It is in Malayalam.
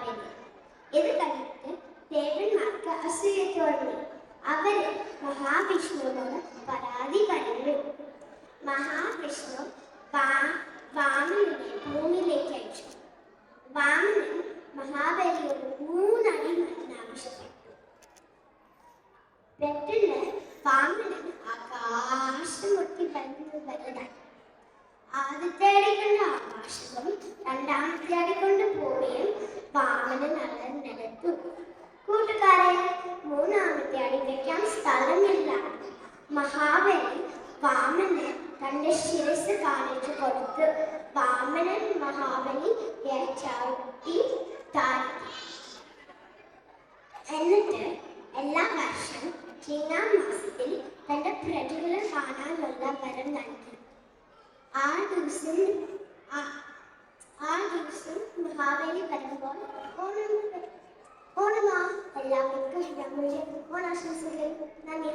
മഹാബലി. ഇത് കണ്ടിട്ട് ദേവന്മാർക്ക് അസൂയ തോന്നി. അവര് മഹാവിഷ്ണുവിനോട് പരാതി പറഞ്ഞു. മഹാവിഷ്ണു വാമനനെ ഭൂമിയിലേക്ക് അയച്ചു. വാമനൻ മഹാബലിയോട് 3 അടി മണ്ണ് ആവശ്യപ്പെട്ടു. പെട്ടെന്ന് വാമനൻ ആകാശം മുട്ടി വലുതായി. ആദ്യത്തെ അടി കൊണ്ട് ആകാശവും രണ്ടാമത്തെ അടി കൊണ്ട് ഭൂമിയും വാമനൻ അലർന്നെടുത്തു. കൂട്ടുകാരെ, 3ാമത്തെ അടി വയ്ക്കാൻ സ്ഥലമില്ല. മഹാബലി വാമനന് തന്റെ ശിരസ് കാണിച്ചു കൊടുത്തു. വാമനൻ മഹാബലിയെ ചവിട്ടി താഴ്ത്തി. എന്നിട്ട് എല്ലാ വർഷം ചിങ്ങമാസത്തിൽ തന്റെ പ്രജകളെ കാണാനുള്ള വരം നൽകി. ആ ദിവസം മഹാബലി വരുമ്പോൾ ഓണമാ. എല്ലാവർക്കും നമ്മുടെ ഓണാശംസകൾ. നന്ദി.